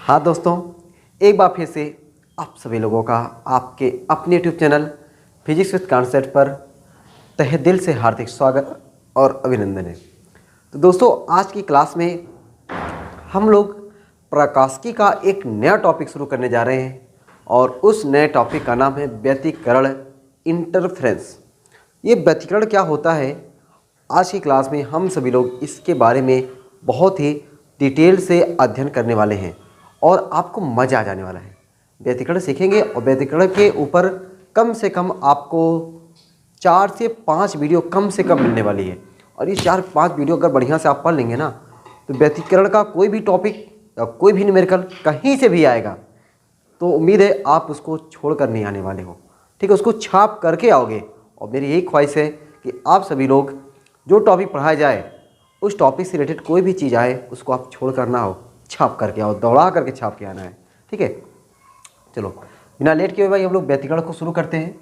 हाँ दोस्तों, एक बार फिर से आप सभी लोगों का आपके अपने YouTube channel physics with concept पर तहे दिल से हार्दिक स्वागत और अभिनंदन है। तो दोस्तों, आज की क्लास में हम लोग प्रकाशिकी का एक नया टॉपिक शुरू करने जा रहे हैं और उस नए टॉपिक का नाम है व्यतिकरण इंटरफेरेंस। ये व्यतिकरण क्या होता है, आज की क्लास में हम सभी लोग इसके बारे में बहुत ही डिटेल से अध्ययन करने वाले हैं और आपको मज़ा आ जाने वाला है। व्यतिकरण सीखेंगे और व्यतिकरण के ऊपर कम से कम आपको 4 से 5 वीडियो कम से कम मिलने वाली है और ये 4-5 वीडियो अगर बढ़िया से आप पढ़ लेंगे ना, तो व्यतिकरण का कोई भी टॉपिक या कोई भी न्यूमेरिकल कहीं से भी आएगा तो उम्मीद है आप उसको छोड़ कर नहीं आने वाले हो। ठीक है, उसको छाप करके आओगे। और मेरी यही ख्वाहिश है कि आप सभी लोग जो टॉपिक पढ़ाया जाए उस टॉपिक से रिलेटेड कोई भी चीज़ आए उसको आप छोड़ कर ना हो, छाप करके आओ, दौड़ा करके छाप के आना है। ठीक है, चलो बिना लेट किए भाई हम लोग व्यतिकरण को शुरू करते हैं।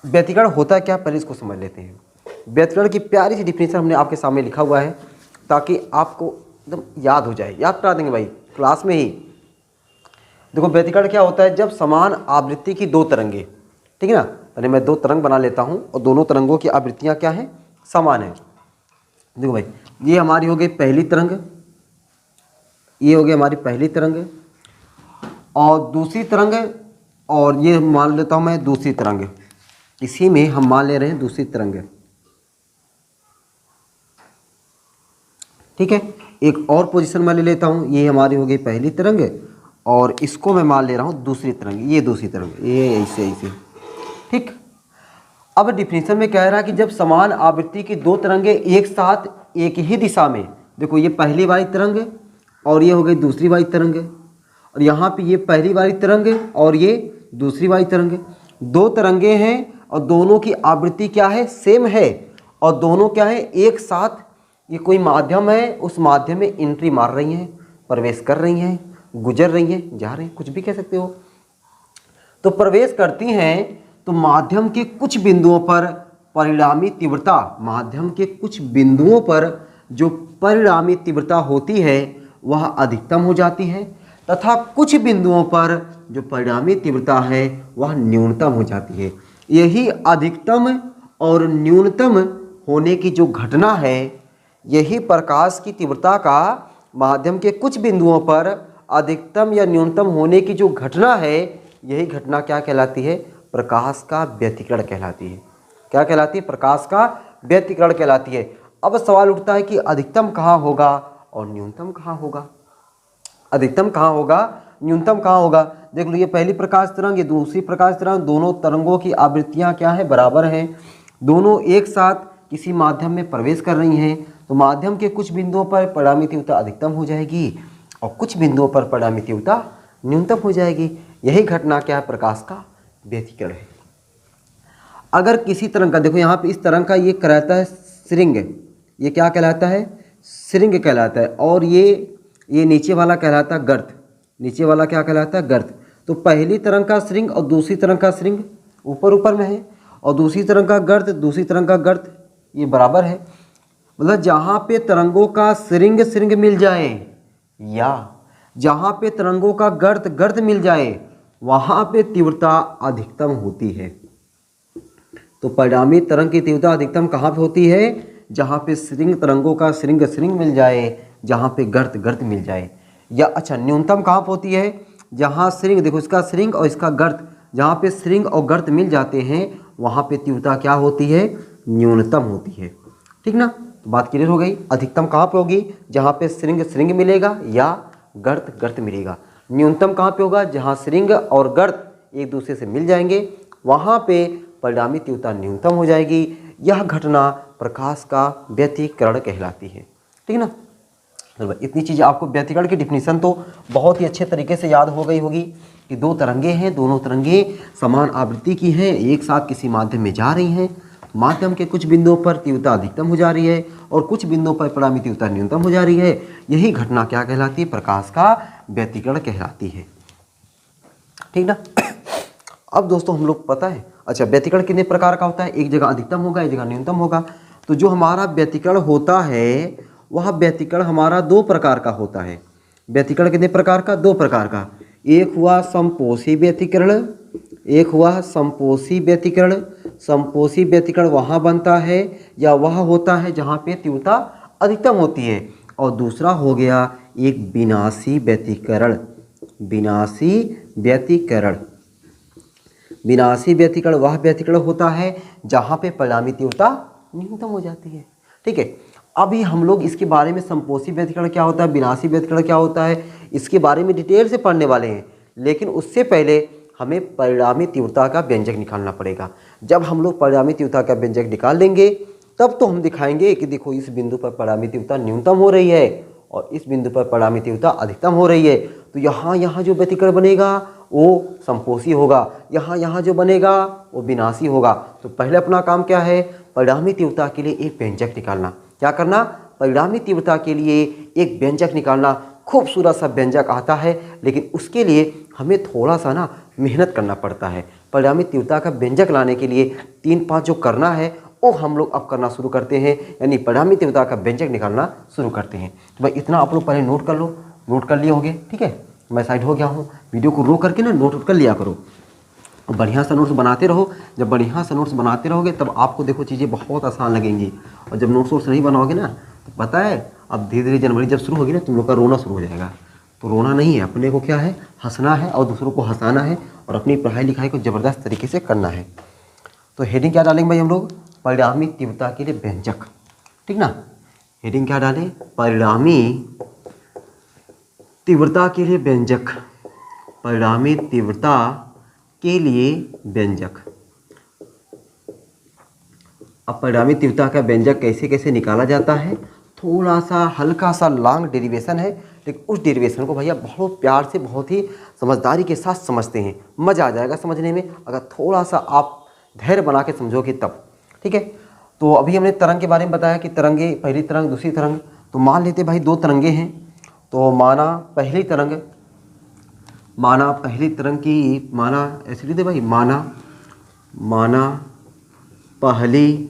व्यतिकरण होता है क्या, पहले इसको समझ लेते हैं। व्यतिकरण की प्यारी सी डिफिनेशन हमने आपके सामने लिखा हुआ है ताकि आपको एकदम याद हो जाए, याद करा देंगे भाई क्लास में ही। देखो, व्यतिकरण क्या होता है, जब समान आवृत्ति की दो तरंगे, ठीक है ना, पहले मैं 2 तरंग बना लेता हूँ और दोनों तरंगों की आवृत्तियाँ क्या हैं, समान है। देखो भाई, ये हमारी हो गई पहली तरंग, ये हो गई हमारी पहली तरंग और दूसरी तरंग, और ये मान लेता हूँ मैं दूसरी तरंग, इसी में हम मान ले रहे हैं दूसरी तरंग। ठीक है, एक और पोजीशन मैं ले लेता हूँ, ये हमारी हो गई पहली तरंग और इसको मैं मान ले रहा हूँ दूसरी तरंग, ये दूसरी तरंग, ये ऐसे ऐसे। ठीक, अब डिफिनेशन में कह रहा है कि जब समान आवृत्ति की 2 तरंगे एक साथ एक ही दिशा में, देखो ये पहली वाली तरंग और ये हो गई दूसरी वाली तरंग, और यहाँ पे ये पहली वाली तरंग और ये दूसरी वाली तरंग, 2 तरंगे हैं और दोनों की आवृत्ति क्या है, सेम है, और दोनों क्या है, एक साथ, ये कोई माध्यम है, उस माध्यम में एंट्री मार रही हैं, प्रवेश कर रही हैं, गुजर रही हैं, जा रही हैं, कुछ भी कह सकते हो। तो प्रवेश करती हैं तो माध्यम के कुछ बिंदुओं पर परिणामी तीव्रता, माध्यम के कुछ बिंदुओं पर जो परिणामी तीव्रता होती है वह अधिकतम हो जाती है, तथा कुछ बिंदुओं पर जो परिणामी तीव्रता है वह न्यूनतम हो जाती है। यही अधिकतम और न्यूनतम होने की जो घटना है, यही प्रकाश की तीव्रता का माध्यम के कुछ बिंदुओं पर अधिकतम या न्यूनतम होने की जो घटना है, यही घटना क्या कहलाती है, प्रकाश का व्यतिकरण कहलाती है। क्या कहलाती है, प्रकाश का व्यतिकरण कहलाती है। अब सवाल उठता है कि अधिकतम कहाँ होगा और न्यूनतम कहाँ होगा, अधिकतम कहाँ होगा, न्यूनतम कहाँ होगा। देख लो, ये पहली प्रकाश तरंग, ये दूसरी प्रकाश तरंग, दोनों तरंगों की आवृत्तियाँ क्या है, बराबर हैं, दोनों एक साथ किसी माध्यम में प्रवेश कर रही हैं, तो माध्यम के कुछ बिंदुओं पर परिणामी तीव्रता अधिकतम हो जाएगी और कुछ बिंदुओं पर परिणामी तीव्रता न्यूनतम हो जाएगी। यही घटना क्या है, प्रकाश का व्यतिकरण है। अगर किसी तरंग का, देखो यहाँ पे इस तरंग का ये कहलाता है श्रृंग, ये क्या कहलाता है, श्रृंग कहलाता है, और ये नीचे वाला कहलाता है गर्त, नीचे वाला क्या कहलाता है, गर्त। तो पहली तरंग का श्रृंग और दूसरी तरंग का श्रृंग ऊपर ऊपर में है, और दूसरी तरंग का गर्त, दूसरी तरंग का गर्त, ये बराबर है। मतलब जहाँ पे तरंगों का श्रृंग श्रृंग मिल जाए या जहाँ पे तरंगों का गर्त गर्त मिल जाए, वहाँ पे तीव्रता अधिकतम होती है। तो परिणामी तरंग की तीव्रता अधिकतम कहाँ पे होती है, जहाँ पे श्रृंग तरंगों का श्रृंग श्रृंग मिल जाए, जहाँ पे गर्त गर्त मिल जाए। या अच्छा, न्यूनतम कहाँ पे होती है, जहाँ श्रृंग, देखो इसका श्रृंग और इसका गर्त, जहाँ पे श्रृंग और गर्त मिल जाते हैं वहाँ पे तीव्रता क्या होती है, न्यूनतम होती है। ठीक ना, तो बात क्लियर हो गई। अधिकतम कहाँ पे होगी, जहाँ पे श्रृंग श्रृंग मिलेगा या गर्त गर्त मिलेगा। न्यूनतम कहाँ पे होगा, जहाँ श्रृंग और गर्त एक दूसरे से मिल जाएंगे, वहाँ पे परिणामी तीव्रता न्यूनतम हो जाएगी। यह घटना प्रकाश का व्यतिकरण कहलाती है। ठीक ना, इतनी चीज़ आपको व्यतिकरण की डिफिनीशन तो बहुत ही अच्छे तरीके से याद हो गई होगी कि 2 तरंगे हैं, दोनों तरंगे समान आवृत्ति की हैं, एक साथ किसी माध्यम में जा रही हैं, माध्यम के कुछ बिंदुओं पर तीव्रता अधिकतम हो जा रही है और कुछ बिंदुओं पर परिणामी तीव्रता न्यूनतम हो जा रही है। यही घटना क्या कहलाती है, प्रकाश का व्यतिकरण कहलाती है। ठीक ना। अब दोस्तों हम लोग पता है, अच्छा व्यतिकरण कितने प्रकार का होता है, एक जगह अधिकतम होगा, एक जगह न्यूनतम होगा। तो जो हमारा व्यतिकरण होता है वह व्यतिकरण हमारा 2 प्रकार का होता है। व्यतिकरण कितने प्रकार का? 2 प्रकार का। एक हुआ समपोषी व्यतिकरण, एक हुआ समपोषी व्यतिकरण। समपोषी व्यतिकरण वहाँ बनता है या वह होता है जहाँ पे तीव्रता अधिकतम होती है। और दूसरा हो गया एक विनाशी व्यतिकरण। विनाशी व्यतिकरण, विनाशी व्यतिकरण वह व्यतिकरण होता है जहाँ पे परिणामी तीव्रता न्यूनतम हो जाती है। ठीक है, अभी हम लोग इसके बारे में समपोषी व्यतिकरण क्या होता है, विनाशी व्यतिकरण क्या होता है, इसके बारे में डिटेल से पढ़ने वाले हैं। लेकिन उससे पहले हमें परिणामी तीव्रता का व्यंजक निकालना पड़ेगा। जब हम लोग परिणामी तीव्रता का व्यंजक निकाल लेंगे तब तो हम दिखाएंगे कि देखो इस बिंदु पर परिणामी तीव्रता न्यूनतम हो रही है और इस बिंदु पर परिणामी तीव्रता अधिकतम हो रही है। तो यहाँ जो व्यतिकरण बनेगा वो समपोषी होगा, यहाँ जो बनेगा वो विनाशी होगा। तो पहले अपना काम क्या है, परिणामी तीव्रता के लिए एक व्यंजक निकालना। क्या करना, परिणामी तीव्रता के लिए एक व्यंजक निकालना। खूबसूरत सा व्यंजक आता है, लेकिन उसके लिए हमें थोड़ा सा ना मेहनत करना पड़ता है। परिणामी तीव्रता का व्यंजक लाने के लिए 3-5 जो करना है वो हम लोग अब करना शुरू करते हैं, यानी परिणामी तीव्रता का व्यंजक निकालना शुरू करते हैं। तो भाई इतना आप लोग पहले नोट कर लो, नोट कर लिए होंगे। ठीक है, मैं साइड हो गया हूँ, वीडियो को रोक करके ना नोट कर लिया करो, बढ़िया सा नोट्स बनाते रहो। जब बढ़िया सा नोट्स बनाते रहोगे तब आपको देखो चीज़ें बहुत आसान लगेंगी। और जब नोट्स नहीं बनाओगे ना तो पता है अब धीरे धीरे जनवरी जब शुरू होगी ना तुम लोग का रोना शुरू हो जाएगा। तो रोना नहीं है, अपने को क्या है, हंसना है और दूसरों को हंसाना है और अपनी पढ़ाई लिखाई को ज़बरदस्त तरीके से करना है। तो हेडिंग क्या डालेंगे भाई हम लोग, परिणामी तीव्रता के लिए व्यंजक। ठीक ना, हेडिंग क्या डालें, परिणामी तीव्रता के लिए व्यंजक। परिणामी तीव्रता के लिए व्यंजक। अब परिणामी तीव्रता का व्यंजक कैसे कैसे निकाला जाता है, थोड़ा सा हल्का सा लॉन्ग डेरिवेशन है, लेकिन उस डेरिवेशन को भैया बहुत प्यार से बहुत ही समझदारी के साथ समझते हैं। मज़ा आ जाएगा समझने में अगर थोड़ा सा आप धैर्य बना के समझोगे तब। ठीक है, तो अभी हमने तरंग के बारे में बताया कि तरंगे, पहली तरंग दूसरी तरंग। तो मान लेते भाई 2 तरंगे हैं। तो माना पहली तरंग की, माना ऐसे लिखते भाई, माना पहली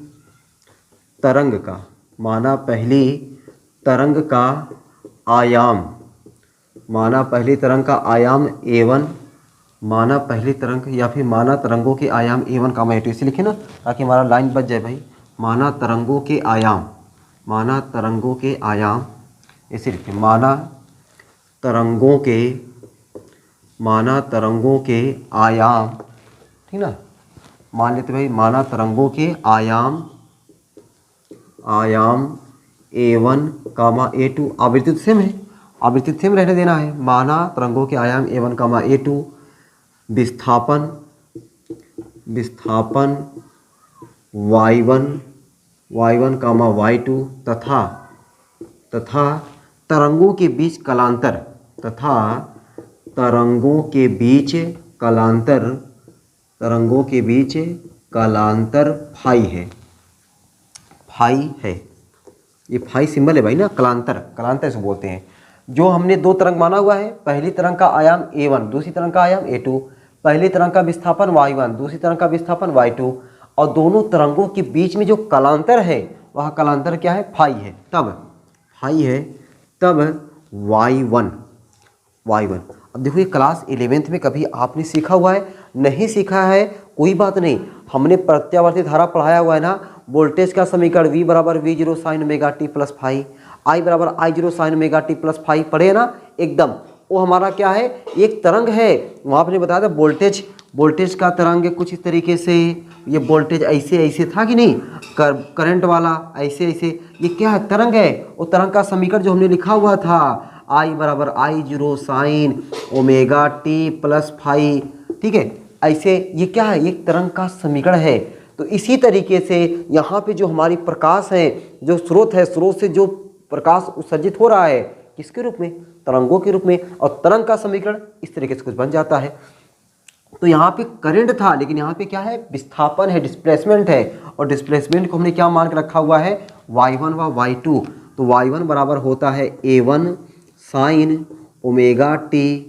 तरंग का, माना पहली तरंग का आयाम, माना पहली तरंग का आयाम A1, माना पहली तरंग या फिर माना तरंगों के आयाम A1 का A2, इसे लिखे ना ताकि हमारा लाइन बच जाए भाई। माना तरंगों के आयाम, माना तरंगों के आयाम, इसे लिखे माना तरंगों के आयाम। ठीक ना, मान लेते भाई माना तरंगों के आयाम A1, A2। आवृत्ति तो सेम है, आवृत्ति सेम रहने देना है। माना तरंगों के आयाम A1, A2। विस्थापन Y1, Y2 तथा तरंगों के बीच कलांतर, तरंगों के बीच कलांतर फाई है। ये फाई सिंबल है भाई ना, कलांतर से बोलते हैं। जो हमने 2 तरंग माना हुआ है, पहली तरंग का आयाम A1, दूसरी तरंग का आयाम A2, पहली तरंग का विस्थापन Y1, दूसरी तरंग का विस्थापन Y2, और दोनों तरंगों के बीच में जो कलांतर है वह कलांतर क्या है, फाई है। तब Y1। अब देखो ये क्लास 11th में कभी आपने सीखा हुआ है, नहीं सीखा है कोई बात नहीं, हमने प्रत्यावर्ती धारा पढ़ाया हुआ है ना। वोल्टेज का समीकरण V बराबर V0 sine omega T plus phi, I बराबर I0 sine omega T plus phi पढ़े ना एकदम। वो हमारा क्या है, एक तरंग है। वहाँ आपने बताया था वोल्टेज का तरंग कुछ इस तरीके से, ये वोल्टेज ऐसे था कि नहीं, करंट वाला ऐसे, ये क्या है, तरंग है। वो तरंग का समीकरण जो हमने लिखा हुआ था I बराबर I0 sine omega T plus phi. ठीक है, ऐसे ये क्या है, एक तरंग का समीकरण है। तो इसी तरीके से यहाँ पे जो हमारी प्रकाश है, जो स्रोत है, स्रोत से जो प्रकाश उत्सर्जित हो रहा है किसके रूप में, तरंगों के रूप में, और तरंग का समीकरण इस तरीके से कुछ बन जाता है। तो यहाँ पे करंट था, लेकिन यहाँ पे क्या है, विस्थापन है, डिस्प्लेसमेंट है, और डिस्प्लेसमेंट को हमने क्या मान के रखा हुआ है, Y1 व Y2। तो Y1 बराबर होता है A1 sign omega T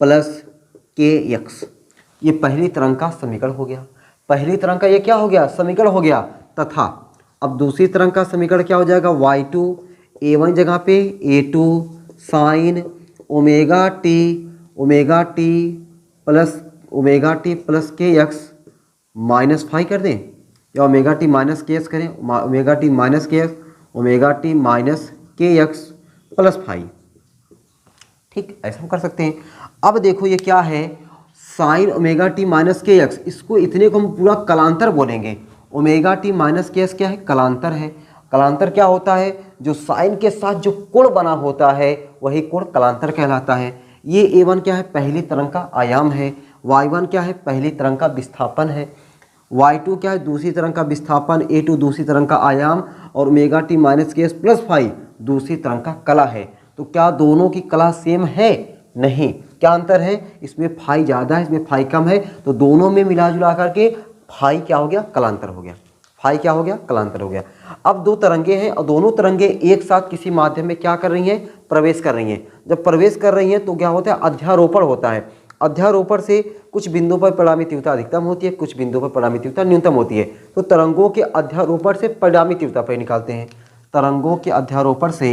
plus KX। ये पहली तरंग का समीकरण हो गया, पहली तरंग का ये क्या हो गया, समीकरण हो गया। तथा अब दूसरी तरंग का समीकरण क्या हो जाएगा, Y2, A1 जगह पे A2 sign omega T plus के एक्स माइनस फाई कर दें, या omega T minus K x करें, omega T minus K x, omega T minus K x plus phi. ठीक, ऐसा हम कर सकते हैं। अब देखो ये क्या है, sign omega T minus K x, इसको इतने को हम पूरा कलांतर बोलेंगे। Omega T minus K x क्या है, कलांतर है। कलांतर क्या होता है, जो साइन के साथ जो कोण बना होता है वही कोण कलांतर कहलाता है। ये a1 क्या है, पहली तरंग का आयाम है। y1 क्या है, पहली तरंग का विस्थापन है। y2 क्या है, दूसरी तरंग का विस्थापन। a2 दूसरी तरंग का आयाम, और omega T minus K x plus phi दूसरी तरंग का कला है। तो क्या दोनों की कला सेम है? नहीं। क्या अंतर है, इसमें फाई ज़्यादा है, इसमें फाई कम है, तो दोनों में मिला जुला करके फाई क्या हो गया, कलांतर हो गया। फाई क्या हो गया, कलांतर हो गया। अब दो तरंगे हैं और दोनों तरंगे एक साथ किसी माध्यम में क्या कर रही हैं, प्रवेश कर रही हैं। जब प्रवेश कर रही हैं तो क्या होता है, अध्यारोपण होता है। अध्यारोपण से कुछ बिंदुओं पर परिणामी तीव्रता अधिकतम होती है, कुछ बिंदुओं पर परिणामी तीव्रता न्यूनतम होती है। तो तरंगों के अध्यारोपण से परिणामी तीव्रता पर निकालते हैं। तरंगों के अध्यारोपण से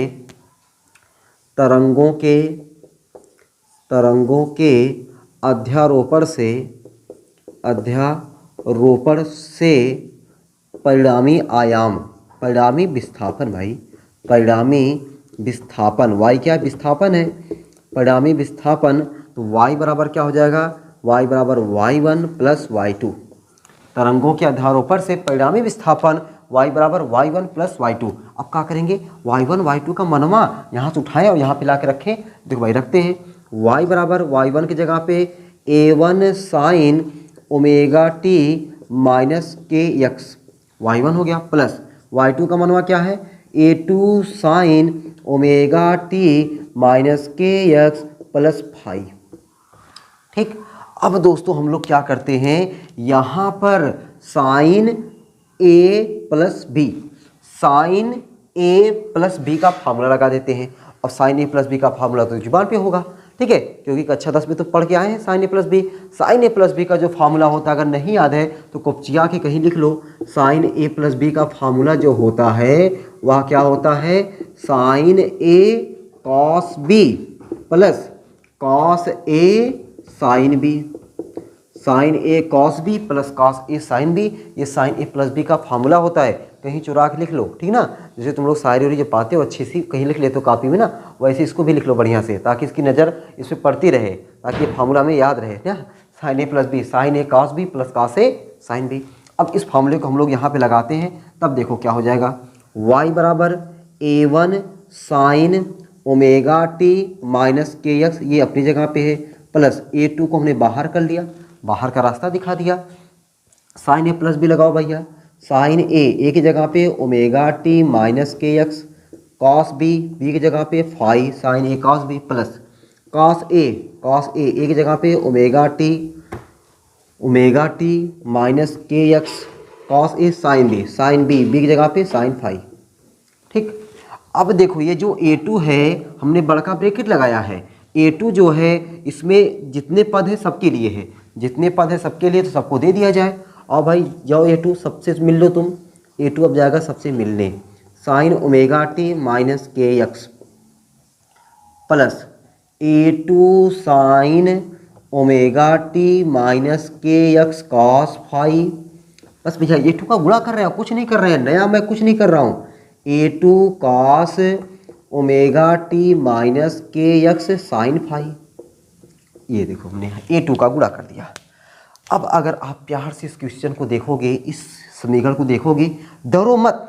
अध्यारोपण से परिणामी आयाम, परिणामी विस्थापन भाई, परिणामी विस्थापन, y क्या है, विस्थापन है, परिणामी विस्थापन, तो y बराबर क्या हो जाएगा, y बराबर y1 प्लस y2। तरंगों के अध्यारोपण से परिणामी विस्थापन y बराबर y1 प्लस y2। अब क्या करेंगे, y1 y2 का मनवा यहाँ से उठाएं और यहाँ पे ला के रखें। देखो भाई रखते हैं, y बराबर y1 की जगह पे a1 sign omega T minus K x, y1 हो गया, प्लस y2 का मनवा क्या है, a2 sign omega T minus K x plus phi. ठीक, अब दोस्तों हम लोग क्या करते हैं, यहाँ पर sine a plus B, sine a plus B का फार्मूला लगा देते हैं। और साइन a प्लस बी का फार्मूला तो जुबान पे होगा, ठीक है, क्योंकि कक्षा 10 में तो पढ़ के आए हैं sine a plus B. Sine a plus B का जो फार्मूला होता है, अगर नहीं याद है तो कॉपचिया के कहीं लिख लो। साइन a प्लस बी का फार्मूला जो होता है वह क्या होता है, sine a cos B plus cos a sine B, sine a cos B plus cos a sine B. ये साइन a प्लस बी का फार्मूला होता है, कहीं चुरा के लिख लो, ठीक ना। जैसे तुम लोग शायरी वायरी जो पाते हो अच्छी सी कहीं लिख लेते हो कॉपी में ना, वैसे इसको भी लिख लो बढ़िया से, ताकि इसकी नज़र इस पर पड़ती रहे, ताकि ये फार्मूला में याद रहे ना। Sine a plus B, sine a cos B plus cos a sine B. अब इस फार्मूले को हम लोग यहाँ पे लगाते हैं, तब देखो क्या हो जाएगा, y बराबर a1 sign omega T minus K x, ये अपनी जगह पे है, प्लस a2 को हमने बाहर कर लिया, बाहर का रास्ता दिखा दिया। साइन a प्लस बी लगाओ भैया, साइन a की जगह पे omega T minus K X, cos B की जगह पे phi sine a cos B, plus cos a की जगह पे omega T minus K X cos a sine B की जगह पे साइन फाई। ठीक, अब देखो ये जो a2 है हमने बड़का ब्रैकेट लगाया है। a2 जो है इसमें जितने पद है सबके लिए है, जितने पद है सबके लिए, तो सबको दे दिया जाए। और भाई जाओ a2 सबसे मिल लो तुम, a2 अब जाएगा सबसे मिलने, sign omega T minus K x plus a2 sign omega T minus K X cos phi. बस भैया a2 का गुणा कर रहे हैं, कुछ नहीं कर रहे हैं, नया मैं कुछ नहीं कर रहा हूँ। a2 cos omega T minus K x sine phi, ये देखो हमने a2 का गुणा कर दिया। अब अगर आप प्यार से इस क्वेश्चन को देखोगे, इस समीकरण को देखोगे, डरो मत,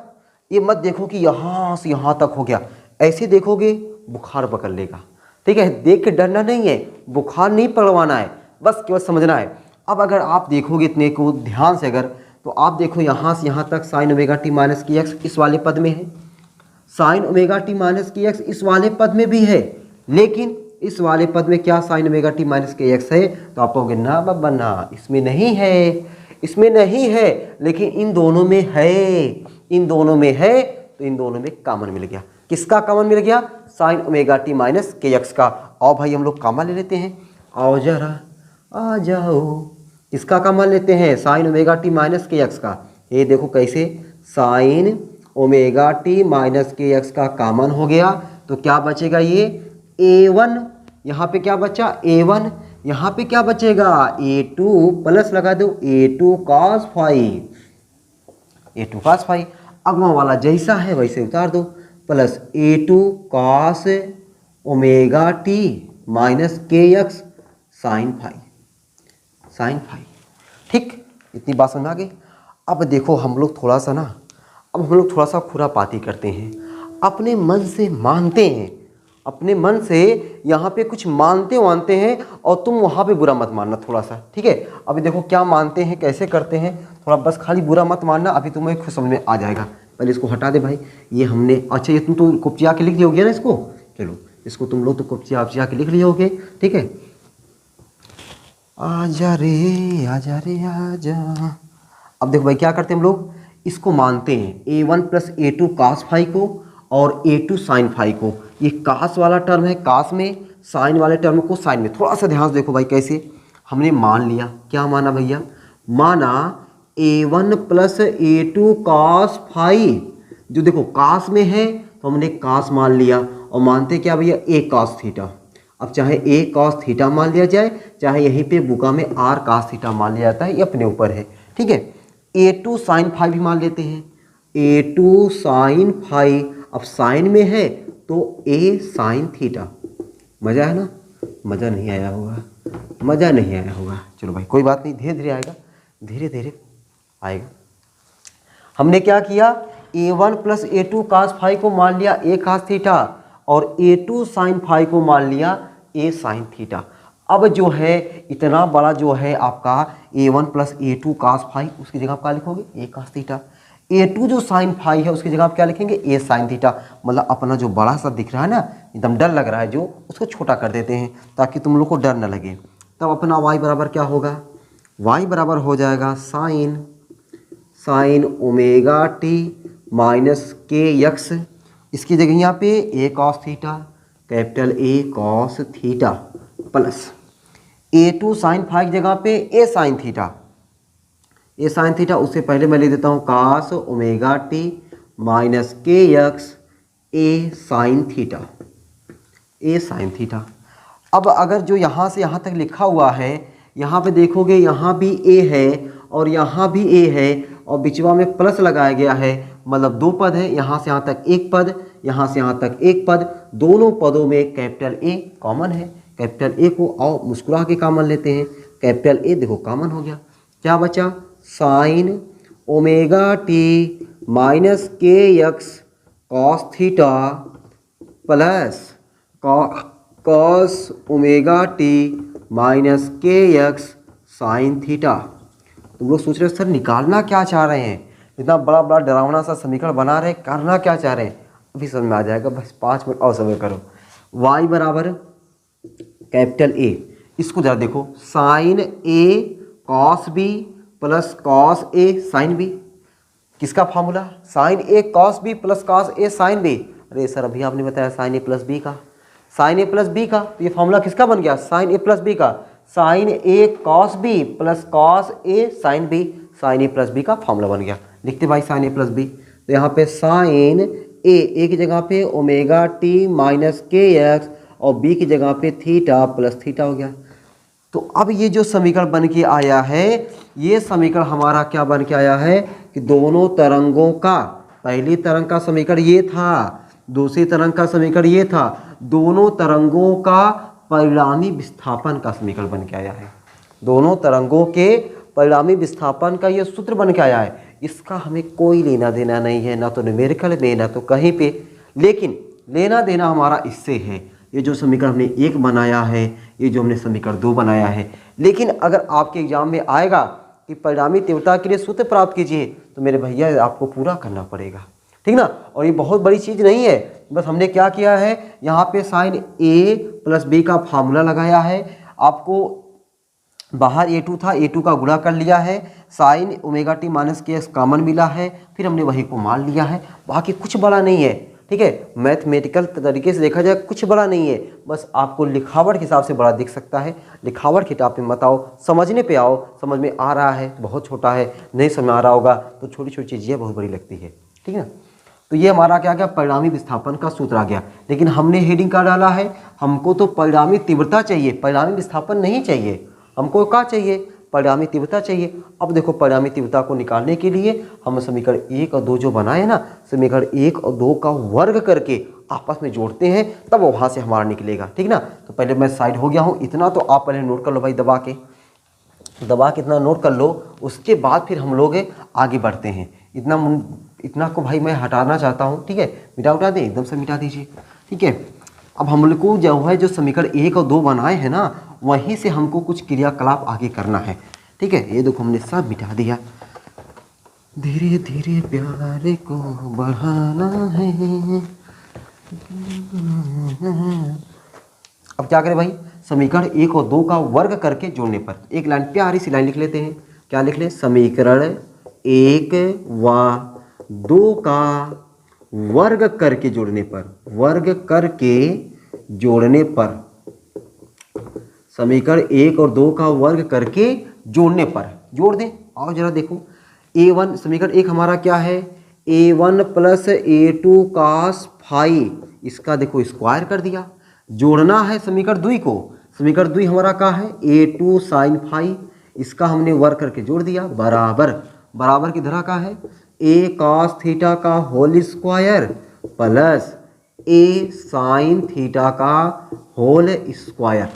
ये मत देखो कि यहाँ से यहाँ तक हो गया, ऐसे देखोगे बुखार पकड़ लेगा, ठीक है। देख के डरना नहीं है, बुखार नहीं पकड़वाना है, बस केवल समझना है। अब अगर आप देखोगे इतने को ध्यान से, अगर तो आप देखो यहाँ से यहाँ तक साइन ओमेगा टी माइनस की एक्स इस वाले पद में है, साइन ओमेगा टी माइनस की एक्स इस वाले पद में भी है, लेकिन इस वाले पद में क्या sign omega T minus K x है, तो आप कहोगे ना बाबा ना, इसमें नहीं है, इसमें नहीं है, लेकिन इन दोनों में है, इन दोनों में है, तो इन दोनों में कॉमन मिल गया। किसका कॉमन मिल गया, sign omega T minus K x का। और भाई हम लोग कॉमन ले लेते हैं, आओ जरा आ जाओ, किसका कॉमन लेते हैं, sign omega T minus K x का। ये देखो कैसे, sign omega T minus K x का कॉमन हो गया, तो क्या बचेगा, ये a1 यहाँ पे क्या बचा A1, यहाँ पे क्या बचेगा A2 प्लस लगा दो A2 cos phi, A2 cos phi, अगवा वाला जैसा है वैसे उतार दो, plus A2 cos omega T minus KX sine phi, sine phi. ठीक, इतनी बात समझ आ गई। अब देखो हम लोग थोड़ा सा ना, अब हम लोग थोड़ा सा खुरापाती करते हैं, अपने मन से मानते हैं, अपने मन से यहाँ पे कुछ मानते वानते हैं, और तुम वहाँ पे बुरा मत मानना थोड़ा सा, ठीक है। अभी देखो क्या मानते हैं, कैसे करते हैं, थोड़ा बस खाली बुरा मत मानना, अभी तुम्हें खुद समझ में आ जाएगा। पहले इसको हटा दे भाई, ये हमने, अच्छा ये तुम तो कुपचिया के लिख लिए होगे ना इसको, चलो इसको तुम लोग तो कुपचिया के लिख लिए होगे, ठीक है। आजा रे आजा रे आजा। अब देखो भाई क्या करते हैं हम लोग, इसको मानते हैं A1 plus A2 cos phi को और A2 साइन फाई को। ये कास वाला टर्म है कास में, साइन वाले टर्म को साइन में। थोड़ा सा ध्यान से देखो भाई कैसे हमने मान लिया, क्या माना भैया, माना A1 plus A2 cos phi, जो देखो कास में है तो हमने कास मान लिया, और मानते क्या भैया A cos थीटा। अब चाहे A cos थीटा मान लिया जाए, चाहे यहीं पे बुका में R cos थीटा मान लिया जाता है, ये अपने ऊपर है, ठीक है। A2 साइन फाई भी मान लेते हैं, A2 साइन फाई, अब साइन में है तो A साइन थीटा। मज़ा है ना, मज़ा नहीं आया होगा, मज़ा नहीं आया होगा, चलो भाई कोई बात नहीं, धीरे धीरे आएगा, धीरे धीरे आएगा। हमने क्या किया, A1 plus A2 cos phi को मान लिया A cos थीटा, और A2 साइन फाई को मान लिया A साइन थीटा। अब जो है इतना बड़ा जो है आपका A1 plus A2 cos phi, उसकी जगह आप क्या लिखोगे A cos थीटा। A2 जो साइन फाई है उसकी जगह आप क्या लिखेंगे A साइन थीटा। मतलब अपना जो बड़ा सा दिख रहा है ना, एकदम डर लग रहा है जो, उसको छोटा कर देते हैं ताकि तुम लोग को डर न लगे। तब अपना y बराबर क्या होगा, y बराबर हो जाएगा sine omega T minus KX, इसकी जगह यहाँ पे A cos theta, capital A cos theta, plus A2 sine phi की जगह पे A sine theta, A sine theta, उससे पहले मैं लिख देता हूँ cos omega T minus KX A sine theta, A sine theta. अब अगर जो यहाँ से यहाँ तक लिखा हुआ है, यहाँ पे देखोगे यहाँ भी A है और यहाँ भी A है, और बिचवा में प्लस लगाया गया है, मतलब दो पद है, यहाँ से यहाँ तक एक पद, यहाँ से यहाँ तक एक पद, दोनों पदों में कैपिटल A कॉमन है। कैपिटल A को आओ मुस्कुरा के कॉमन लेते हैं, कैपिटल A देखो कॉमन हो गया, क्या बचा sign omega T minus KX cos theta plus cos omega T minus KX sine theta. तुम लोग सोच रहे हो सर निकालना क्या चाह रहे हैं, इतना बड़ा बड़ा डरावना सा समीकरण बना रहे हैं, करना क्या चाह रहे हैं, अभी समझ में आ जाएगा, बस 5 मिनट और समय करो। y बराबर कैपिटल A, इसको जरा देखो, sine A cos B plus cos A sine B, किसका फार्मूला, sine A cos B plus cos A sine B। अरे सर अभी आपने बताया साइन A प्लस B का, साइन A प्लस B का, तो ये फार्मूला किसका बन गया, साइन A प्लस B का, sine A cos B plus cos A sine B, sine A plus B का फार्मूला बन गया। लिखते भाई साइन A प्लस B, तो यहाँ पे साइन A की जगह पे ओमेगा टी माइनस KX और B की जगह पे थीटा प्लस थीटा हो गया। तो अब ये जो समीकरण बन के आया है, ये समीकरण हमारा क्या बन के आया है कि दोनों तरंगों का, पहली तरंग का समीकरण ये था, दूसरी तरंग का समीकरण ये था, दोनों तरंगों का परिणामी विस्थापन का समीकरण बन के आया है। दोनों तरंगों के परिणामी विस्थापन का ये सूत्र बन के आया है। इसका हमें कोई लेना देना नहीं है, ना तो न्यूमेरिकल में ना तो कहीं पे, लेकिन लेना देना हमारा इससे है। ये जो समीकरण हमने 1 बनाया है, ये जो हमने समीकरण 2 बनाया है, लेकिन अगर आपके एग्जाम में आएगा कि परिणामी तीव्रता के लिए सूत्र प्राप्त कीजिए, तो मेरे भैया आपको पूरा करना पड़ेगा, ठीक ना। और ये बहुत बड़ी चीज़ नहीं है, बस हमने क्या किया है, यहाँ पे साइन A प्लस B का फार्मूला लगाया है, आपको बाहर A2 था, A2 का गुणा कर लिया है, sign omega T minus KX common मिला है, फिर हमने वही को मान लिया है, बाकी कुछ बड़ा नहीं है, ठीक है। मैथमेटिकल तरीके से देखा जाए कुछ बड़ा नहीं है, बस आपको लिखावट के हिसाब से बड़ा दिख सकता है। लिखावट के टॉप में मत आओ, समझने पे आओ, समझ में आ रहा है तो बहुत छोटा है, नहीं समझ में आ रहा होगा तो छोटी छोटी चीज़ें बहुत बड़ी लगती है, ठीक है। तो ये हमारा क्या गया, परिणामी विस्थापन का सूत्र आ गया। लेकिन हमने हेडिंग क्या डाला है, हमको तो परिणामी तीव्रता चाहिए, परिणामी विस्थापन नहीं चाहिए, हमको क्या चाहिए, परिणामी तीव्रता चाहिए। अब देखो परिणामी तीव्रता को निकालने के लिए हम समीकरण 1 और 2 जो बनाए ना, समीकरण 1 और 2 का वर्ग करके आपस में जोड़ते हैं, तब वहाँ से हमारा निकलेगा, ठीक ना। तो पहले मैं साइड हो गया हूँ, इतना तो आप पहले नोट कर लो भाई, दबा के इतना नोट कर लो। उसके बाद फिर हम लोग आगे बढ़ते हैं। इतना को भाई मैं हटाना चाहता हूँ, ठीक है, मिटा दें, एकदम से मिटा दीजिए, ठीक है। अब हम लोग को जो है जो समीकरण 1 और 2 बनाए हैं ना, वहीं से हमको कुछ क्रियाकलाप आगे करना है, ठीक है। ये देखो हमने सब मिटा दिया। धीरे धीरे प्यार को बढ़ाना है। अब क्या करें भाई, समीकरण 1 और 2 का वर्ग करके जोड़ने पर एक लाइन प्यारी सी लाइन लिख लेते हैं। क्या लिख लें, समीकरण 1 व 2 का वर्ग करके जोड़ने पर, वर्ग करके जोड़ने पर, समीकरण 1 और 2 का वर्ग करके जोड़ने पर, जोड़ दें। और जरा देखो a1, समीकरण 1 हमारा क्या है, a1 plus a2 cos phi, इसका देखो स्क्वायर कर दिया। जोड़ना है समीकरण 2 को, समीकरण 2 हमारा क्या है, a2 sin फाई, इसका हमने वर्ग करके जोड़ दिया, बराबर, बराबर की तरह का है a cos थीटा का whole square plus a sin theta का होल स्क्वायर,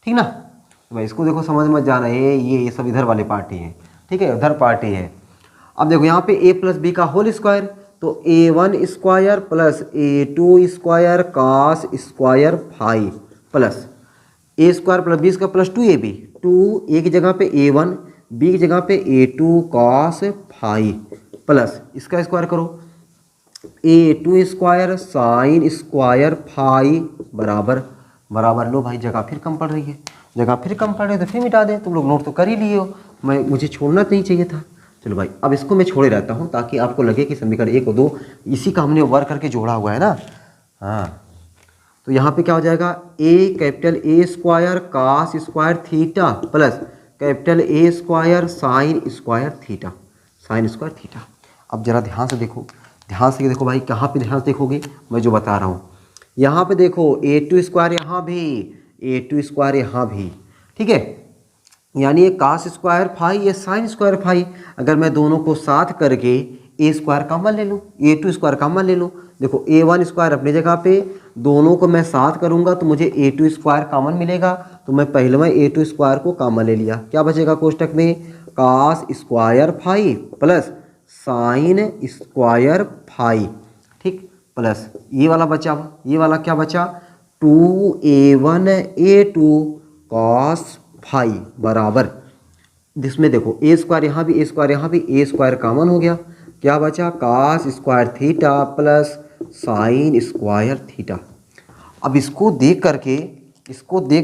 ठीक ना। तो भाई इसको देखो समझ में जाना है, ये सब इधर वाले पार्टी है, ठीक है, उधर पार्टी है। अब देखो यहाँ पे a प्लस बी का होल स्क्वायर, तो a1 square plus a2 square cos square phi plus a square plus B square plus 2ab, 2 a की जगह पे a1, b की जगह पे a2 cos फाई प्लस इसका स्क्वायर करो a2 square sine square phi बराबर, बराबर। लो भाई जगह फिर कम पड़ रही है, जगह फिर कम पड़ रही है तो फिर मिटा दें। तुम लोग नोट तो कर ही लिए हो, मुझे छोड़ना नहीं चाहिए था। चलो भाई अब इसको मैं छोड़े रहता हूँ ताकि आपको लगे कि समीकरण 1 और 2 इसी का हमने वर्क करके जोड़ा हुआ है ना। हाँ, तो यहाँ पे क्या हो जाएगा, a capital A square cos square theta plus capital A square sine square theta, sine square theta. अब जरा ध्यान से देखो, ध्यान से देखो भाई, कहाँ पे ध्यान से देखोगे, मैं जो बता रहा हूँ। यहाँ पे देखो a2 स्क्वायर यहाँ भी, a2 स्क्वायर यहाँ भी, ठीक है, यानी ये कास स्क्वायर फाई, ये साइन स्क्वायर फाई। अगर मैं दोनों को साथ करके a स्क्वायर कॉमन ले लूँ, a2 स्क्वायर कॉमन ले लूँ, देखो a1 स्क्वायर अपनी जगह पे, दोनों को मैं साथ करूँगा तो मुझे a2 स्क्वायर कॉमन मिलेगा। तो मैं पहले में a2 स्क्वायर को कॉमन ले लिया, क्या बचेगा कोष्टक में, cos square phi plus sine square phi, ठीक, प्लस ये वाला बचा, ये वाला क्या बचा, 2a1 a2 cos फाई बराबर, जिसमें देखो a स्क्वायर यहाँ भी, a स्क्वायर यहाँ भी, a स्क्वायर कॉमन हो गया, क्या बचा, cos square theta plus sine square theta. अब इसको देख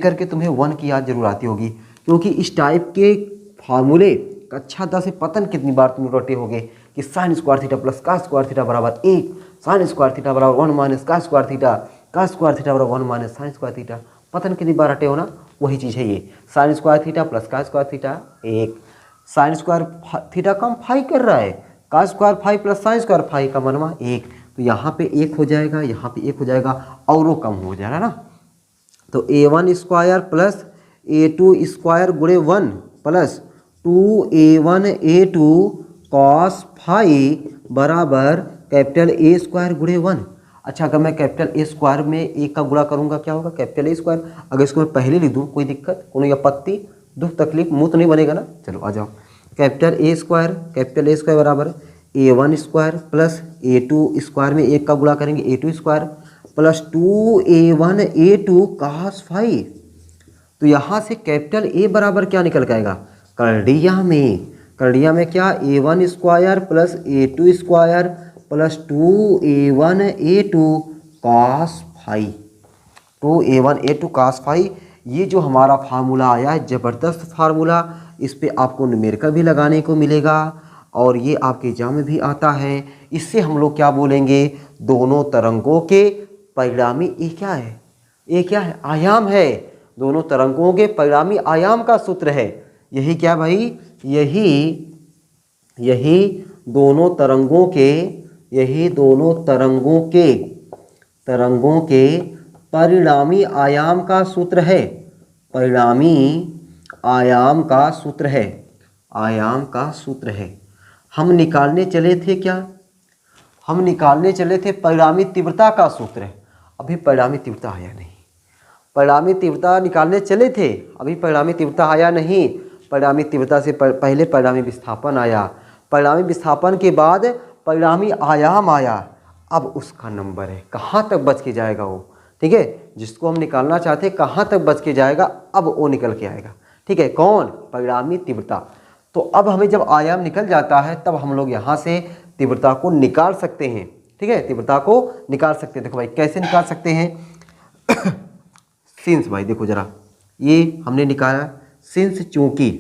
करके तुम्हें 1 की याद जरूर आती होगी, क्योंकि इस टाइप के फार्मूले कक्षा 10 से पतन कितनी बार तुम रटे होगे कि sign square theta plus cos square theta बराबर 1, साइन स्क्वायर थीटा बराबर 1 माइनस का स्क्वायर थीटा बराबर 1 माइनस साइन स्क्वायर थीटा। पतन कितनी बार रटे हो ना, वही चीज़ है ये, sine square theta plus cos square theta 1, sine square theta का फाई कर रहा है, cos square phi plus sine square phi का मनवा 1, तो यहाँ पे 1 हो जाएगा, यहाँ पे 1 हो जाएगा, और वो कम हो जाएगा ना। तो a1 square plus a2 square गुणे 1 plus 2a1 a2 cos phi बराबर कैपिटल A स्क्वायर गुणे 1। अच्छा, अगर मैं कैपिटल A स्क्वायर में 1 का गुणा करूंगा क्या होगा, कैपिटल A स्क्वायर। अगर इसको मैं पहले लिख दूँ, कोई दिक्कत, कोई आपत्ति, दुख तकलीफ, मुँह तो नहीं बनेगा ना। चलो आ जाओ, कैपिटल A स्क्वायर बराबर a1 square plus a2 square में 1 का गुणा करेंगे a2 square plus 2a1 a2 cos phi. तो यहाँ से कैपिटल A बराबर क्या निकल के आएगा, करड़िया में क्या, a1 square plus a2 square plus 2a1 a2 cos phi, 2a1 a2 cos phi. ये जो हमारा फार्मूला आया है, ज़बरदस्त फार्मूला, इस पे आपको न्यूमेरिकल भी लगाने को मिलेगा और ये आपके एग्जाम में भी आता है। इससे हम लोग क्या बोलेंगे, दोनों तरंगों के परिणामी, ये क्या है, आयाम है, दोनों तरंगों के परिणामी आयाम का सूत्र है। यही क्या भाई, यही दोनों तरंगों के यही दोनों तरंगों के परिणामी आयाम का सूत्र है। परिणामी आयाम का सूत्र है। आयाम का सूत्र है। हम निकालने चले थे क्या? हम निकालने चले थे परिणामी तीव्रता का सूत्र है। अभी परिणामी तीव्रता आया नहीं। परिणामी तीव्रता निकालने चले थे, अभी परिणामी तीव्रता आया नहीं। परिणामी तीव्रता से पहले परिणामी विस्थापन आया। परिणामी विस्थापन के बाद परिणामी आयाम आया। अब उसका नंबर है, कहाँ तक बच के जाएगा वो, ठीक है। जिसको हम निकालना चाहते हैं कहाँ तक बच के जाएगा, अब वो निकल के आएगा, ठीक है। कौन? परिणामी तीव्रता। तो अब हमें जब आयाम निकल जाता है तब हम लोग यहाँ से तीव्रता को निकाल सकते हैं, ठीक है। तीव्रता को निकाल सकते हैं। देखो भाई कैसे निकाल सकते हैं सिंस भाई देखो जरा, ये हमने निकाला सिंस चूंकि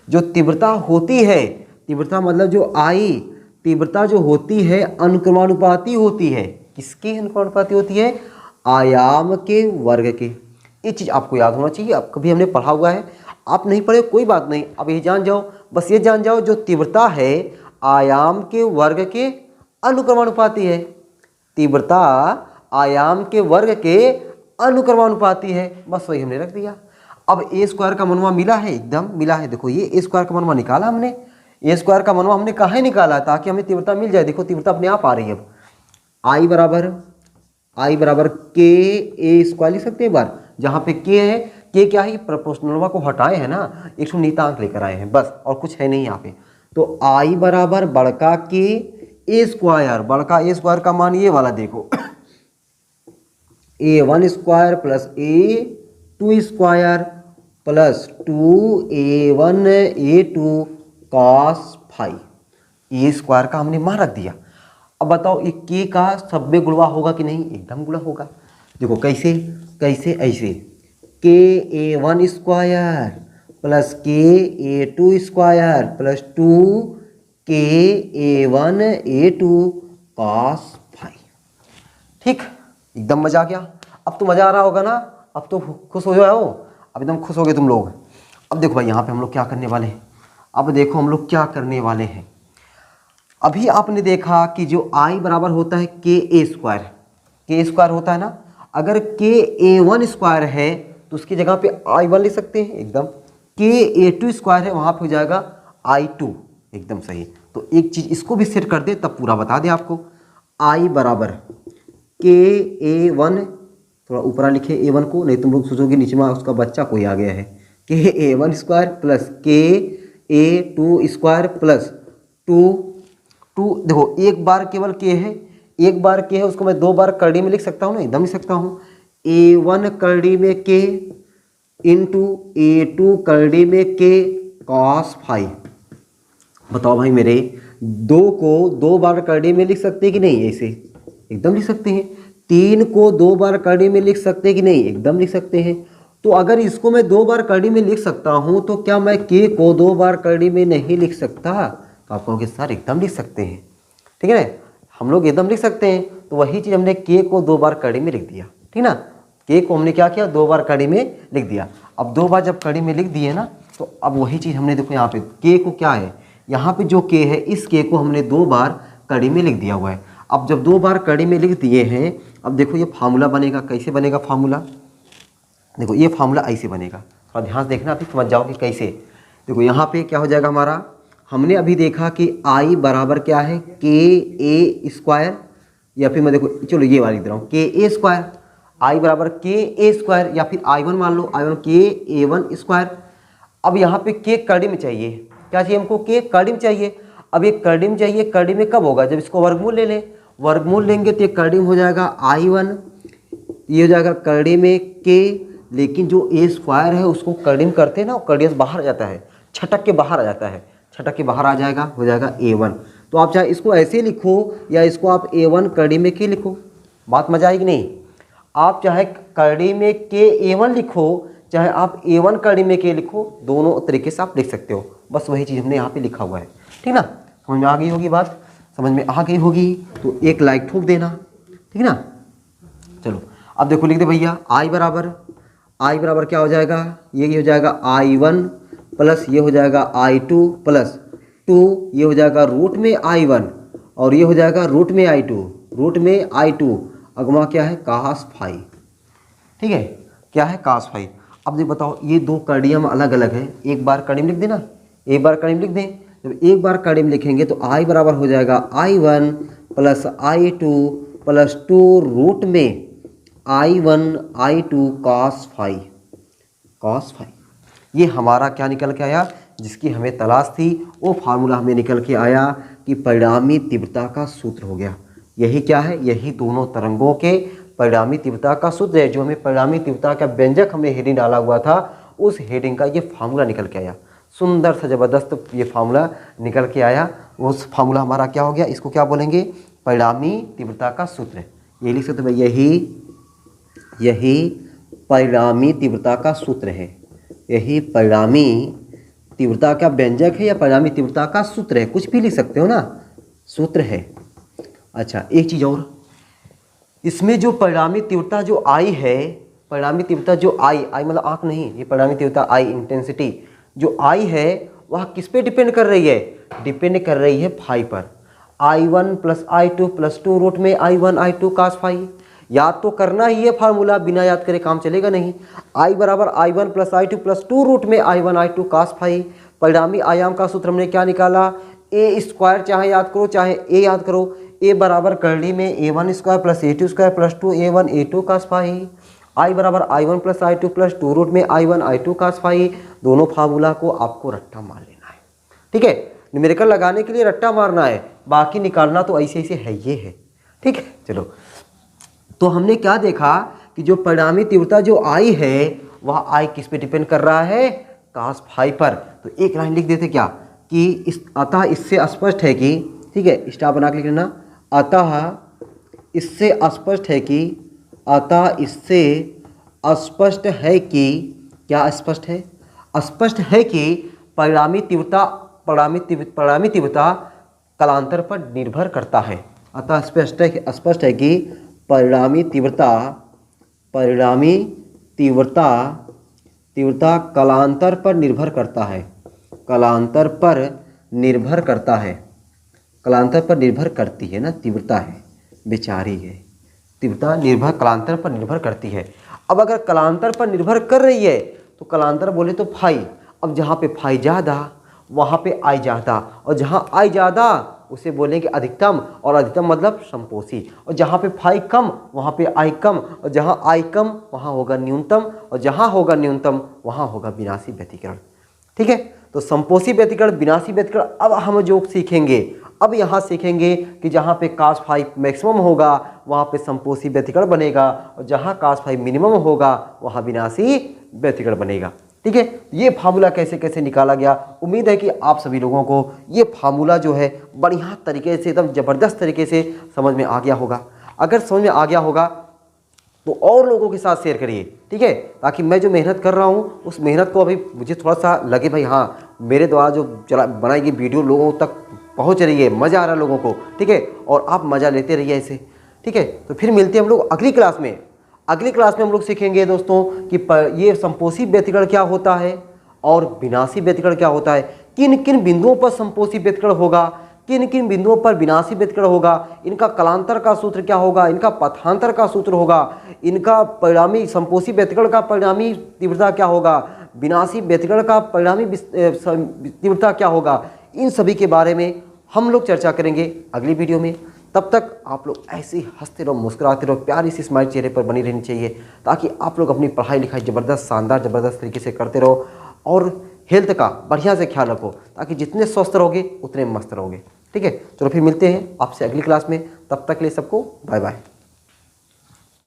जो तीव्रता होती है, तीव्रता मतलब जो तीव्रता जो होती है अनुक्रमानुपाती होती है। किसकी अनुक्रमानुपाती होती है? आयाम के वर्ग के। ये चीज़ आपको याद होना चाहिए। अब कभी हमने पढ़ा हुआ है, आप नहीं पढ़े कोई बात नहीं, अब ये जान जाओ, बस ये जान जाओ जो तीव्रता है आयाम के वर्ग के अनुक्रमानुपाती है। तीव्रता आयाम के वर्ग के अनुक्रमानुपाती है, बस वही हमने रख दिया। अब ए स्क्वायर का मनवा मिला है, एकदम मिला है। देखो ये ए स्क्वायर का मनवा निकाला हमने। ए स्क्वायर का मनवा हमने कहाँ निकाला ताकि हमें तीव्रता मिल जाए। देखो तीव्रता अपने आप आ रही है। अब आई बराबर के ए स्क्वायर लिख सकते हैं एक बार। जहाँ पे के है, के क्या है, प्रोपोर्शनलवा को हटाए हैं ना, एक सौ नियतांक लेकर आए हैं बस, और कुछ है नहीं यहाँ पे। तो आई बराबर बड़का के ए स्क्वायर, बड़का ए स्क्वायर का मान ये वाला देखो A1 square plus A2 square plus 2A1 A2 cos phi. A square का हमने मान रख दिया। अब बताओ ये के का सब में गुणा होगा कि नहीं? एकदम गुणा होगा। देखो कैसे ऐसे के A1 स्क्वायर प्लस के A2 स्क्वायर प्लस 2 के A1 A2 कॉस फाई। ठीक, एकदम मजा आ गया। अब तो मजा आ रहा होगा ना, अब तो खुश हो जाओ, अब एकदम खुश हो गए तुम लोग। अब देखो भाई यहाँ पे हम लोग क्या करने वाले हैं। अब देखो हम लोग क्या करने वाले हैं। अभी आपने देखा कि जो आई बराबर होता है के ए स्क्वायर होता है ना। अगर के A1 स्क्वायर है तो उसकी जगह पे I1 लिख सकते हैं एकदम। के A2 स्क्वायर है वहाँ पे हो जाएगा I2, एकदम सही। तो एक चीज़ इसको भी सेट कर दे तब पूरा बता दे आपको। आई बराबर के A1, थोड़ा ऊपरा लिखे A1 को, नहीं तुम लोग सोचोगे नीचे में उसका बच्चा कोई आ गया है। के A1 स्क्वायर प्लस के A2 स्क्वायर प्लस 2 देखो एक बार केवल के है, एक बार के है, उसको मैं दो बार करड़ी में लिख सकता हूँ ना, एकदम लिख सकता हूँ। A1 करड़ी में के इंटू A2 करड़ी में के कॉस फाई। बताओ भाई मेरे, दो को दो बार करड़ी में लिख सकते हैं कि नहीं? ऐसे एकदम लिख सकते हैं। 3 को दो बार करड़ी में लिख सकते हैं कि नहीं? एकदम लिख सकते हैं। तो अगर इसको मैं दो बार करड़ी में लिख सकता हूँ तो क्या मैं के को दो बार करड़ी में नहीं लिख सकता? तो आप कहोगे सर एकदम लिख सकते हैं, ठीक है ना, हम लोग एकदम लिख सकते हैं। तो वही चीज़ हमने के को दो बार कड़ी में लिख दिया, ठीक ना। के को हमने क्या किया? दो बार कड़ी में लिख दिया। अब दो बार जब कड़ी में लिख दिए ना, तो अब वही चीज़ हमने देखो यहाँ पे के को क्या है, यहाँ पे जो के है इस के को हमने दो बार कड़ी में लिख दिया हुआ है। अब जब दो बार कड़ी में लिख दिए हैं, अब देखो ये फार्मूला बनेगा। कैसे बनेगा फार्मूला? देखो ये फार्मूला ऐसे बनेगा, थोड़ा ध्यान से देखना, अभी समझ जाओगे कैसे। देखो यहाँ पे क्या हो जाएगा हमारा, हमने अभी देखा कि आई बराबर क्या है के ए स्क्वायर, या फिर मैं देखो चलो ये वाली लिख रहा हूँ के ए स्क्वायर। आई बराबर के ए स्क्वायर, या फिर I1 मान लो, I1 के A1 स्क्वायर। अब यहाँ पे के कड़ी में चाहिए, क्या चाहिए हमको? के कड़ी में चाहिए। अब ये कड़ी में चाहिए, कड़ी में कब होगा? जब इसको वर्गमूल ले लें, वर्गमूल लेंगे तो ये कड़ी में हो जाएगा I1, ये हो जाएगा कड़ी में के। लेकिन जो ए स्क्वायर है उसको कड़ी में करते हैं ना, वो कड़ी से बाहर आ जाता है, छटक के बाहर आ जाता है, छटक के बाहर आ जाएगा, हो जाएगा A1। तो आप चाहे इसको ऐसे लिखो या इसको आप A1 कड़ी में के लिखो, बात मजा आएगी नहीं। आप चाहे कड़ी में के A1 लिखो, चाहे आप A1 कड़ी में के लिखो, दोनों तरीके से आप लिख सकते हो। बस वही चीज़ हमने यहाँ पे लिखा हुआ है, ठीक ना। समझ में आ गई होगी बात? समझ में आ गई होगी तो एक लाइक ठोक देना, ठीक ना। चलो अब देखो लिख दे भैया, आई बराबर क्या हो जाएगा? ये हो जाएगा I1 प्लस ये हो जाएगा I2 प्लस 2, ये हो जाएगा रूट में I1 और ये हो जाएगा रूट में I2, रूट में I2 अगमा क्या है cos फाई, ठीक है, क्या है cos फाई। अब ये बताओ ये दो कर्डियम अलग अलग है, एक बार कर्डियम लिख देना, एक बार कर्डियम लिख दें। जब एक बार कर्डियम लिखेंगे तो I बराबर हो जाएगा I1 plus I2 plus 2 root में I1 I2 cos phi, cos phi. ये हमारा क्या निकल के आया, जिसकी हमें तलाश थी वो फार्मूला हमें निकल के आया कि परिणामी तीव्रता का सूत्र हो गया। यही क्या है, यही दोनों तरंगों के परिणामी तीव्रता का सूत्र है। जो हमें परिणामी तीव्रता का व्यंजक हमें हेडिंग डाला हुआ था, उस हेडिंग का ये फार्मूला निकल के आया। सुंदर सा जबरदस्त ये फार्मूला निकल के आया। उस फार्मूला हमारा क्या हो गया, इसको क्या बोलेंगे, परिणामी तीव्रता का सूत्र। ये लिख सकते हैं, यही परिणामी तीव्रता का सूत्र है, यही परिणामी तीव्रता का व्यंजक है या परिणामी तीव्रता का सूत्र है, कुछ भी लिख सकते हो ना, सूत्र है। अच्छा एक चीज़ और, इसमें जो परिणामी तीव्रता जो आई है, परिणामी तीव्रता जो आई मतलब आँख नहीं, ये परिणामी तीव्रता आई इंटेंसिटी जो आई है वह किस पे डिपेंड कर रही है, डिपेंड कर रही है फाई पर। I1 plus I2 plus 2 root में I1 I2 cos फाई। याद तो करना ही है फार्मूला, बिना याद करे काम चलेगा नहीं। I बराबर I1 plus I2 plus 2 root में I1 I2 cos फाई। परिणामी आयाम का सूत्र हमने क्या निकाला, ए स्क्वायर, चाहे याद करो चाहे ए याद करो, ए बराबर करली में A1 square plus A2 square plus 2 A1 A2 cos phi. I बराबर I1 plus I2 plus 2 root में I1 I2 cos फाई। दोनों फार्मूला को आपको रट्टा मार लेना है, ठीक है। न्यूमेरिकल लगाने के लिए रट्टा मारना है, बाकी निकालना तो ऐसे ऐसे है, ये है, ठीक है। चलो तो हमने क्या देखा कि जो परिणामी तीव्रता जो आई है वह आई किस पे डिपेंड कर रहा है, cos फाई पर। तो एक लाइन लिख देते क्या कि अतः इससे स्पष्ट है कि, ठीक है, स्टार बना के लिख लेना, अतः इससे स्पष्ट है कि, अतः इससे स्पष्ट है कि, क्या स्पष्ट है, स्पष्ट है कि परिणामी तीव्रता कालांतर पर निर्भर करता है। अतः स्पष्ट है कि परिणामी तीव्रता कालांतर पर निर्भर करता है, कालांतर पर निर्भर करता है, कालांतर पर निर्भर करती है ना, तीव्रता है बेचारी है, तीव्रता कालांतर पर निर्भर करती है। अब अगर कालांतर पर निर्भर कर रही है तो कालांतर बोले तो फाई, अब जहाँ पे फाई ज़्यादा वहाँ पे आई ज़्यादा, और जहाँ आई ज़्यादा उसे बोलेंगे अधिकतम, और अधिकतम मतलब समपोषी, और जहाँ पे फाई कम वहाँ पे आई कम, और जहाँ आई कम वहाँ होगा न्यूनतम, और जहाँ होगा न्यूनतम वहाँ होगा विनाशी व्यतिकरण, ठीक है। तो समपोषी व्यतिकरण, विनाशी व्यतिकरण अब हम जो सीखेंगे, अब यहाँ सीखेंगे कि जहाँ पे cos फाई मैक्सिमम होगा वहाँ पे समपोषी व्यतिकरण बनेगा, और जहाँ cos फाई मिनिमम होगा वहाँ विनाशी व्यतिकरण बनेगा, ठीक है। ये फार्मूला कैसे कैसे निकाला गया, उम्मीद है कि आप सभी लोगों को ये फार्मूला जो है बढ़िया तरीके से, एकदम ज़बरदस्त तरीके से समझ में आ गया होगा। अगर समझ में आ गया होगा तो और लोगों के साथ शेयर करिए, ठीक है, ताकि मैं जो मेहनत कर रहा हूँ उस मेहनत को अभी मुझे थोड़ा सा लगे भाई हाँ मेरे द्वारा जो बनाई गई वीडियो लोगों तक पहुँच रही है, मज़ा आ रहा है लोगों को, ठीक है, और आप मज़ा लेते रहिए ऐसे, ठीक है। तो फिर मिलते हैं हम लोग अगली क्लास में। अगली क्लास में हम लोग सीखेंगे दोस्तों कि ये समपोषी व्यतिकरण क्या होता है और विनाशी व्यतिकरण क्या होता है, किन किन बिंदुओं पर समपोषी व्यतिकरण होगा, किन किन बिंदुओं पर विनाशी व्यतिकरण होगा, इनका कालांतर का सूत्र क्या होगा, इनका पथांतर का सूत्र होगा, इनका परिणामी समपोषी व्यतिकरण का परिणामी तीव्रता क्या होगा, विनाशी व्यतिकरण का परिणामी तीव्रता क्या होगा, इन सभी के बारे में हम लोग चर्चा करेंगे अगली वीडियो में। तब तक आप लोग ऐसे ही हंसते रहो, मुस्कुराते रहो, प्यारी सी स्माइल चेहरे पर बनी रहनी चाहिए, ताकि आप लोग अपनी पढ़ाई लिखाई ज़बरदस्त शानदार ज़बरदस्त तरीके से करते रहो, और हेल्थ का बढ़िया से ख्याल रखो, ताकि जितने स्वस्थ रहोगे उतने मस्त रहोगे, ठीक है। चलो फिर मिलते हैं आपसे अगली क्लास में, तब तक के लिए सबको बाय बाय।